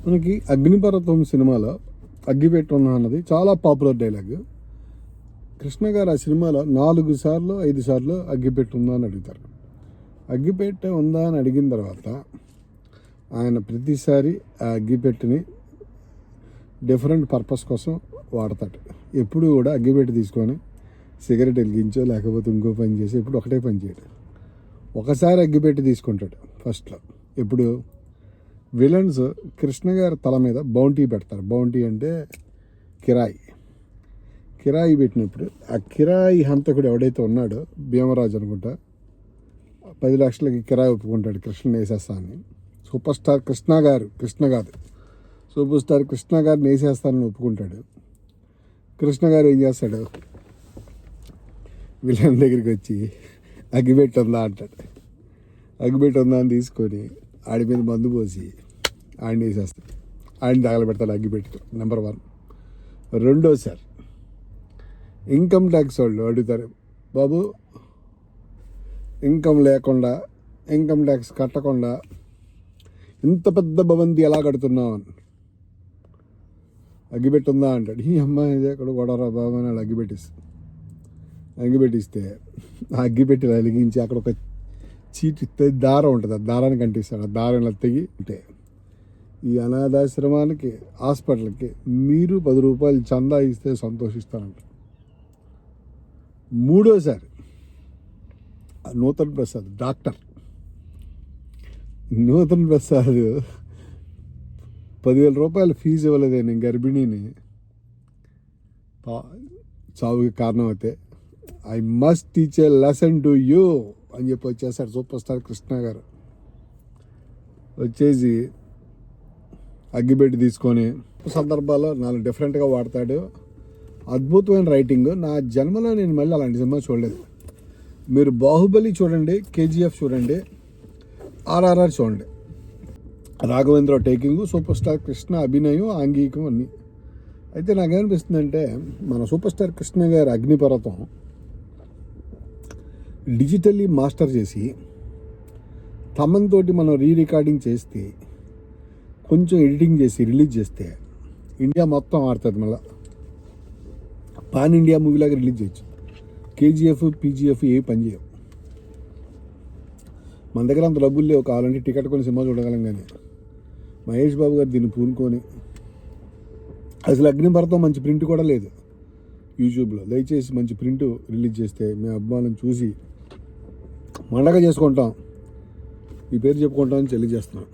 మనకి అగ్నిపర్వతం సినిమాలో అగ్గిపెట్టి ఉన్నా అన్నది చాలా పాపులర్ డైలాగ్. కృష్ణ గారు ఆ సినిమాలో 4 సార్లు 5 సార్లు అగ్గిపెట్టి ఉందా అని అడుగుతారు. అగ్గిపెట్టె ఉందా అని అడిగిన తర్వాత ఆయన ప్రతిసారి ఆ అగ్గిపెట్టిని డిఫరెంట్ పర్పస్ కోసం వాడతాడు. ఎప్పుడు కూడా అగ్గిపెట్టి తీసుకొని సిగరెట్ వెలిగించో లేకపోతే ఇంకో పని చేసి ఎప్పుడు ఒకటే పని చేయడు. ఒకసారి అగ్గిపెట్టి తీసుకుంటాడు ఫస్ట్లో. ఎప్పుడు విలన్స్ కృష్ణ గారి తల మీద బౌంటీ పెడతారు. బౌంటీ అంటే కిరాయి పెట్టినప్పుడు ఆ కిరాయి హంతకుడు ఎవడైతే ఉన్నాడో భీమరాజు అనుకుంటా 10 లక్షలకి కిరాయి ఒప్పుకుంటాడు కృష్ణ వేసేస్తానని. సూపర్ స్టార్ కృష్ణ కాదు సూపర్ స్టార్ కృష్ణ గారిని వేసేస్తానని ఒప్పుకుంటాడు. కృష్ణ గారు ఏం చేస్తాడు, విలన్ దగ్గరికి వచ్చి అగ్గిపెట్టి ఉందా అంటాడు. అగ్గిపెట్టి ఉందా అని తీసుకొని ఆడి మీద మందు పోసి ఆడిని వేసేస్తాడు. ఆడిని తగలబెడతాడు అగ్గిపెట్టి. నెంబర్ 1. రెండోసారి ఇన్కమ్ ట్యాక్స్ వాళ్ళు అడుగుతారు, బాబు ఇన్కమ్ ట్యాక్స్ కట్టకుండా ఇంత పెద్ద భవంతి ఎలా కడుతున్నావు అని. అగ్గిపెట్టి ఉందా అంటాడు. ఈ అమ్మాయి ఎక్కడ గొడవరా బాబు అని అగ్గిపెట్టిస్తే ఆ అగ్గిపెట్టి వెలిగించి అక్కడ ఒక చీటి దారం ఉంటుంది, ఆ దారానికి అంటిస్తాడు. ఆ దారం ఇలా తెగి అంటే ఈ అనాథాశ్రమానికి హాస్పిటల్కి మీరు 10 రూపాయలు చందా ఇస్తే సంతోషిస్తానంట. మూడోసారి నూతన్ ప్రసాద్ డాక్టర్ నూతన్ ప్రసాద్ 10,000 రూపాయలు ఫీజు ఇవ్వలేదే నేను గర్భిణీని చావుకి కారణం అయితే I must teach a lesson to you అని చెప్పి వచ్చేసాడు సూపర్ స్టార్ కృష్ణ గారు. వచ్చేసి అగ్గిపెట్టి తీసుకొని సందర్భాల్లో 4 డిఫరెంట్గా వాడతాడు. అద్భుతమైన రైటింగ్. నా జన్మలో నేను మళ్ళీ అలాంటి సినిమా చూడలేదు. మీరు బాహుబలి చూడండి, కేజీఎఫ్ చూడండి, ఆర్ఆర్ఆర్ చూడండి. Raghavendra taking, super star Krishna అభినయం, ఆంగీకం అన్నీ. అయితే నాకేమనిపిస్తుందంటే మన సూపర్ స్టార్ కృష్ణ గారి అగ్నిపర్వతం డిజిటల్లీ మాస్టర్ చేసి తమన్తోటి మనం రికార్డింగ్ చేస్తే కొంచెం ఎడిటింగ్ చేసి రిలీజ్ చేస్తే ఇండియా మొత్తం ఆడుతుంది. మళ్ళీ పాన్ ఇండియా మూవీలాగా రిలీజ్ చేయొచ్చు. కేజీఎఫ్ పీజీఎఫ్ ఏ పని చేయవు. మన దగ్గర అంత డబ్బులు లేవు, కావాలంటే టికెట్ కొని సినిమా చూడగలం. కానీ మహేష్ బాబు గారు దీన్ని పూనుకొని అసలు అగ్నిపర్వతం మంచి ప్రింట్ కూడా లేదు యూట్యూబ్లో. దయచేసి మంచి ప్రింట్ రిలీజ్ చేస్తే మేము అభిమానం చూసి పండగ చేసుకుంటాం, ఈ పేరు చెప్పుకుంటామని తెలియజేస్తున్నాం.